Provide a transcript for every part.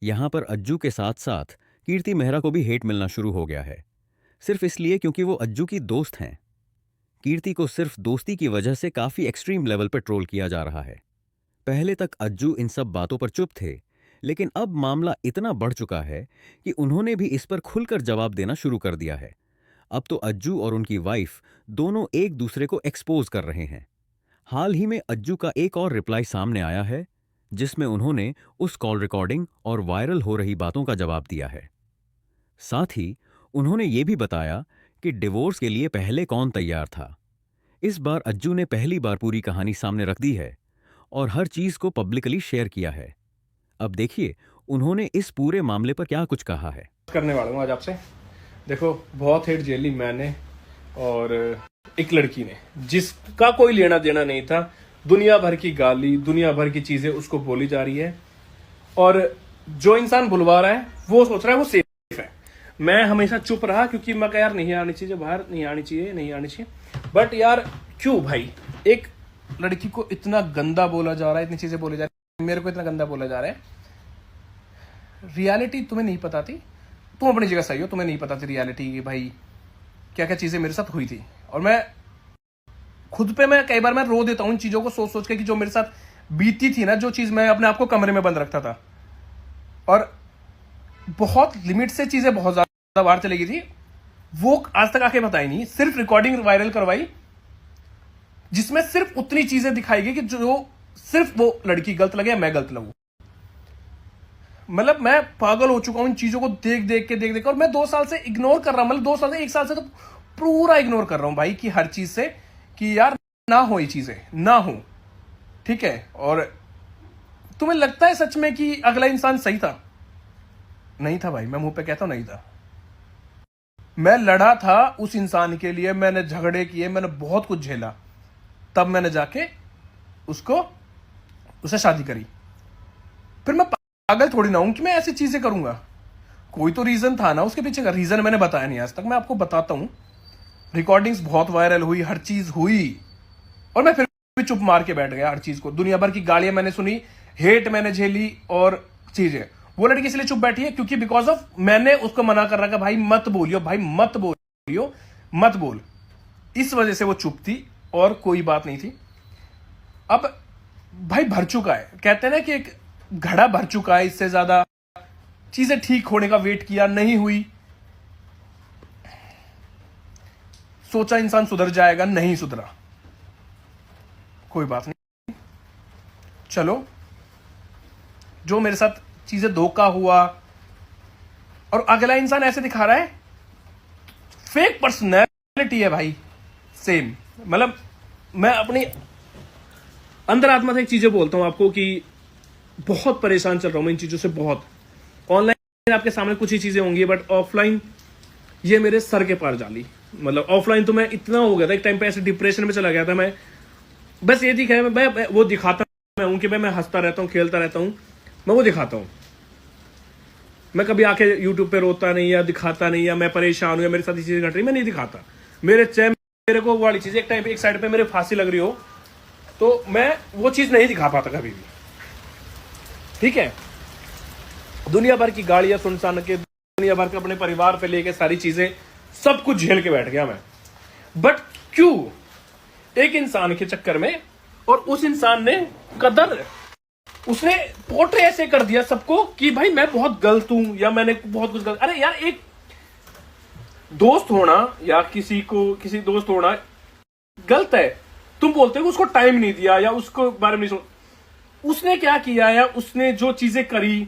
यहाँ पर अज्जू के साथ साथ कीर्ति मेहरा को भी हेट मिलना शुरू हो गया है, सिर्फ इसलिए क्योंकि वो अज्जू की दोस्त हैं। कीर्ति को सिर्फ दोस्ती की वजह से काफी एक्सट्रीम लेवल पर ट्रोल किया जा रहा है। पहले तक अज्जू इन सब बातों पर चुप थे, लेकिन अब मामला इतना बढ़ चुका है कि उन्होंने भी इस पर खुलकर जवाब देना शुरू कर दिया है। अब तो अज्जू और उनकी वाइफ दोनों एक दूसरे को एक्सपोज कर रहे हैं। हाल ही में अज्जू का एक और रिप्लाई सामने आया है, जिसमें उन्होंने उस कॉल रिकॉर्डिंग और वायरल हो रही बातों का जवाब दिया है। साथ ही उन्होंने ये भी बताया कि डिवोर्स के लिए पहले कौन तैयार था। इस बार अज्जू ने पहली बार पूरी कहानी सामने रख दी है और हर चीज को पब्लिकली शेयर किया है। अब देखिए उन्होंने इस पूरे मामले पर क्या कुछ कहा है। करने वाला हूँ आज आपसे। देखो, बहुत हेट झेली मैंने और एक लड़की ने, जिसका कोई लेना देना नहीं था। दुनिया भर की गाली, दुनिया भर की चीजें उसको बोली जा रही है, और जो इंसान बुलवा रहा है वो सोच रहा है वो सेफ है। मैं हमेशा चुप रहा क्योंकि मैं कहा यार नहीं आनी चाहिए, बाहर नहीं आनी चाहिए, नहीं आनी चाहिए। बट यार क्यों भाई, एक लड़की को इतना गंदा बोला जा रहा है, इतनी चीजें बोली जा रही है, मेरे को इतना गंदा बोला जा रहा है। रियलिटी तुम्हें नहीं पता थी, तुम अपनी जगह सही हो, तुम्हें नहीं पता थी रियलिटी की भाई क्या क्या चीजें मेरे साथ हुई थी। और मैं खुद पे, मैं कई बार मैं रो देता हूँ इन चीजों को सोच सोच के कि जो मेरे साथ बीती थी ना, जो चीज मैं अपने आप को कमरे में बंद रखता था, और बहुत लिमिट से चीजें बहुत ज्यादा बाहर चली गई थी, वो आज तक आके बताई नहीं। सिर्फ रिकॉर्डिंग वायरल करवाई जिसमें सिर्फ उतनी चीजें दिखाई गई कि जो सिर्फ वो लड़की गलत लगे या मैं गलत लगूं। मतलब मैं पागल हो चुका हूं इन चीजों को देख देख के, और मैं 2 साल से इग्नोर कर रहा हूं। मतलब 2 साल से, 1 साल से तो पूरा इग्नोर कर रहा हूं भाई, कि हर चीज से, कि यार ना हो, ये चीजें ना हो, ठीक है। और तुम्हें लगता है सच में कि अगला इंसान सही था? नहीं था भाई, मैं मुंह पे कहता हूं नहीं था। मैं लड़ा था उस इंसान के लिए, मैंने झगड़े किए, मैंने बहुत कुछ झेला, तब मैंने जाके उससे शादी करी। फिर मैं पागल थोड़ी ना हूं कि मैं ऐसी चीजें करूंगा। कोई तो रीजन था ना उसके पीछे का, रीजन मैंने बताया नहीं आज तक, मैं आपको बताता हूं। रिकॉर्डिंग्स बहुत वायरल हुई, हर चीज हुई, और मैं फिर भी चुप मार के बैठ गया हर चीज को। दुनिया भर की गालियां मैंने सुनी, हेट मैंने झेली, और चीजें। वो लड़की इसलिए चुप बैठी है क्योंकि बिकॉज ऑफ मैंने उसको मना कर रखा, भाई मत बोलियो, भाई मत बोलियो, मत बोल। इस वजह से वो चुप थी, और कोई बात नहीं थी। अब भाई भर चुका है, कहते हैं ना कि एक घड़ा भर चुका है, इससे ज्यादा चीजें ठीक होने का वेट किया, नहीं हुई। सोचा इंसान सुधर जाएगा, नहीं सुधरा, कोई बात नहीं। चलो, जो मेरे साथ चीजें धोखा हुआ, और अगला इंसान ऐसे दिखा रहा है, फेक पर्सनैलिटी है भाई, सेम। मतलब मैं अपनी अंतरात्मा से एक चीजें बोलता हूं आपको कि बहुत परेशान चल रहा हूं मैं इन चीजों से, बहुत। ऑनलाइन आपके सामने कुछ ही चीजें होंगी, बट ऑफलाइन ये मेरे सर के पार जाली। मतलब ऑफलाइन तो मैं इतना हो गया था, एक टाइम पे ऐसे डिप्रेशन में चला गया था मैं। बस ये दिखाया, मैं वो दिखाता मैं हूं कि मैं हंसता रहता हूं, खेलता रहता हूं, मैं वो दिखाता हूं। मैं कभी आके यूट्यूब पे रोता नहीं, या दिखाता नहीं, या मैं परेशान हूं, या मेरे साथ ये चीजें घट रही, मैं नहीं दिखाता। मेरे को वाली चीज, एक टाइम पे एक साइड पे मेरे फांसी लग रही हो, तो मैं वो चीज नहीं दिखा पाता कभी भी, ठीक है। दुनिया भर की गाड़ियां सुन के, दुनिया भर के अपने परिवार पे लेके सारी चीजें, सब कुछ झेल के बैठ गया मैं। बट क्यों? एक इंसान के चक्कर में, और उस इंसान ने कदर, उसने पोर्ट्रे ऐसे कर दिया सबको कि भाई मैं बहुत गलत हूं, या मैंने बहुत कुछ गलत। अरे यार, एक दोस्त होना या किसी दोस्त होना गलत है, तुम बोलते हो उसको टाइम नहीं दिया, या उसको बारे में नहीं सुन। उसने क्या किया, या उसने जो चीजें करी,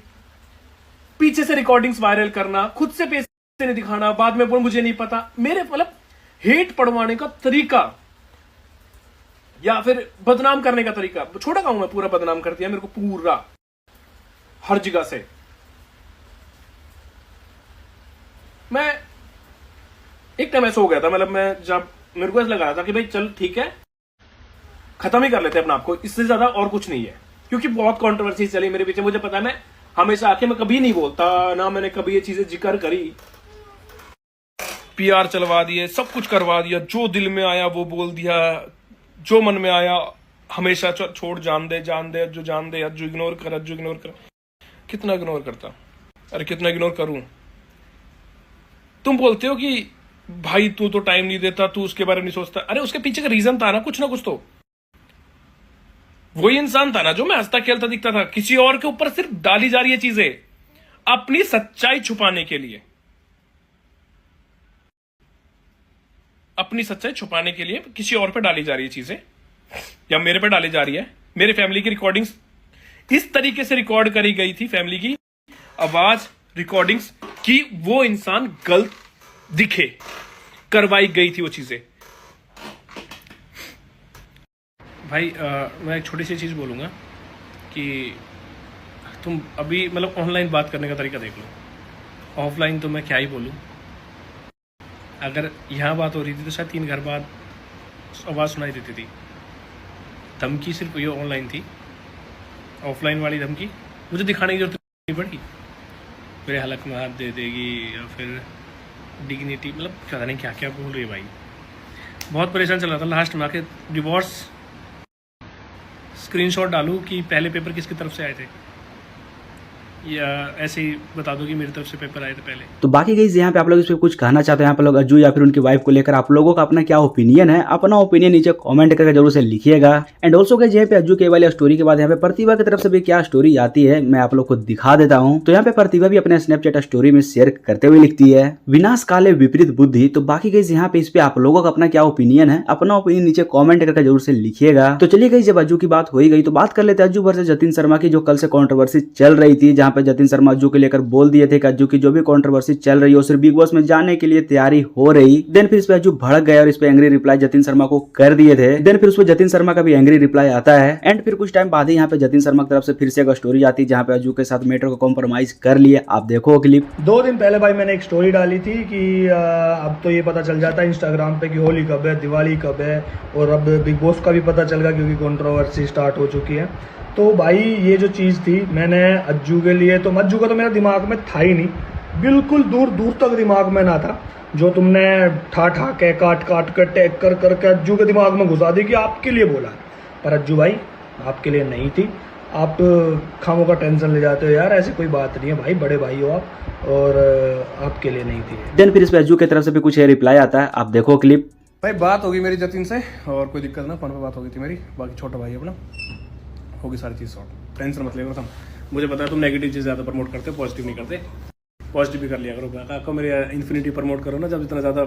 पीछे से रिकॉर्डिंग्स वायरल करना, खुद से पैसे नहीं दिखाना, बाद में बोल मुझे नहीं पता, मेरे मतलब हेट पढ़वाने का तरीका, या फिर बदनाम करने का तरीका, छोटा कहूं मैं, पूरा बदनाम कर दिया मेरे को, पूरा हर जगह से। मैं एक टाइम ऐसा हो गया था, मतलब मैं जब मेरे को ऐसा लगा था कि भाई चल ठीक है, खत्म ही कर लेते हैं अपने आप को, इससे ज्यादा और कुछ नहीं है। क्योंकि बहुत कंट्रोवर्सी चली मेरे पीछे, मुझे पता है, मैं हमेशा आके मैं कभी नहीं बोलता ना, मैंने कभी ये चीजें जिक्र करी। पीआर चलवा दिए, सब कुछ करवा दिया, जो दिल में आया वो बोल दिया, जो मन में आया हमेशा छोड़, जान दे जो जान दे, जो इग्नोर कर। कितना इग्नोर करता, अरे कितना इग्नोर करूं। तुम बोलते हो कि भाई तू तो टाइम नहीं देता, तू उसके बारे में नहीं सोचता। अरे उसके पीछे का रीजन था ना कुछ तो। वही इंसान था ना जो मैं हंसता खेलता दिखता था, किसी और के ऊपर सिर्फ डाली जा रही है चीजें अपनी सच्चाई छुपाने के लिए, अपनी सच्चाई छुपाने के लिए किसी और पे डाली जा रही है चीजें, या मेरे पे डाली जा रही है। मेरे फैमिली की रिकॉर्डिंग्स इस तरीके से रिकॉर्ड करी गई थी, फैमिली की आवाज रिकॉर्डिंग्स की वो इंसान गलत दिखे, करवाई गई थी वो चीजें। भाई मैं एक छोटी सी चीज बोलूंगा कि तुम अभी मतलब ऑनलाइन बात करने का तरीका देख लो, ऑफलाइन तो मैं क्या ही बोलूं। अगर यहाँ बात हो रही थी तो शायद 3 घर बाद आवाज़ सुनाई देती थी। धमकी सिर्फ ये ऑनलाइन थी, ऑफलाइन वाली धमकी मुझे दिखाने की जरूरत नहीं पड़ी। मेरे हलक में हाथ दे देगी या फिर डिग्निटी, मतलब पता नहीं क्या क्या बोल रही है भाई। बहुत परेशान चल रहा था, लास्ट में आके डिवोर्स स्क्रीनशॉट डालूं कि पहले पेपर किसकी तरफ से आए थे, या ऐसे ही बता दो कि मेरी तरफ से पेपर आए थे पहले। तो बाकी गाइस यहाँ पे आप लोग इस पे कुछ कहना चाहते हैं, यहाँ पे लोग अज्जू या फिर उनकी वाइफ को लेकर आप लोगों का अपना क्या ओपिनियन है, अपना ओपिनियन नीचे कमेंट करके जरूर से लिखिएगा। एंड ऑल्सो गाइस यहाँ पे अज्जू के वाली स्टोरी के बाद यहाँ पे प्रतिभा की तरफ से भी क्या स्टोरी आती है मैं आप लोग को दिखा देता हूँ। तो यहाँ पे प्रतिभा भी अपने स्नैपचैट स्टोरी में शेयर करते हुए लिखती है, विनाश काले विपरीत बुद्धि। तो बाकी गाइस यहाँ पे इस पे आप लोगों का अपना क्या ओपिनियन है, अपना ओपिनियन नीचे कमेंट करके जरूर से लिखिएगा। तो चलिए गाइस जब अज्जू की बात हो ही गई तो बात कर लेते हैं अज्जू वर्सेस जतिन शर्मा की, जो कल से कंट्रोवर्सी चल रही थी, जहाँ पे जतिन शर्मा अज्जू के लेकर बोल दिए थे कि अज्जू की जो भी कंट्रोवर्सी चल रही है सिर्फ बिग बॉस में जाने के लिए तैयारी हो रही। देन फिर इस पे अज्जू भड़क गया और इस पे एंग्री रिप्लाई जतिन शर्मा को कर दिए थे। देन फिर उस पे जतिन शर्मा का भी एंग्री रिप्लाई आता है। एंड फिर कुछ टाइम बाद ही यहाँ पे जतिन शर्मा की तरफ से फिर से एक स्टोरी आती है जहाँ पे अज्जू के साथ मैटर को कॉम्प्रोमाइज कर लिए। आप देखो क्लिप। 2 दिन पहले भाई मैंने एक स्टोरी डाली थी कि अब तो ये पता चल जाता है इंस्टाग्राम पे कि होली कब है, दिवाली कब है, और अब बिग बॉस का भी पता चल गया क्योंकि कंट्रोवर्सी स्टार्ट हो चुकी है। तो भाई ये जो चीज़ थी मैंने अज्जू के लिए, तो अज्जू का तो मेरा दिमाग में था ही नहीं, बिल्कुल दूर दूर तक दिमाग में ना था। जो तुमने ठा के काट कर टैग कर अज्जू के दिमाग में घुसा दी कि आपके लिए बोला, पर अज्जू भाई आपके लिए नहीं थी। आप खामों का टेंशन ले जाते हो यार, ऐसी कोई बात नहीं है भाई, बड़े भाई हो आप, और आपके लिए नहीं थी। देन फिर इस पे अज्जू की तरफ से भी कुछ रिप्लाई आता है, आप देखो क्लिप। भाई बात होगी मेरी जतिन से और कोई दिक्कत ना, फोन पे बात हो गई थी मेरी, बाकी छोटा भाई अपना होगी सारी चीज़ सॉर्ट, टेंशन मत लेगा। मुझे पता है तुम नेगेटिव चीज़ ज़्यादा प्रमोट करते हो, पॉजिटिव नहीं करते। पॉजिटिव भी कर लिया करो, काका मेरे इन्फिनिटी प्रमोट करो ना, जब इतना ज़्यादा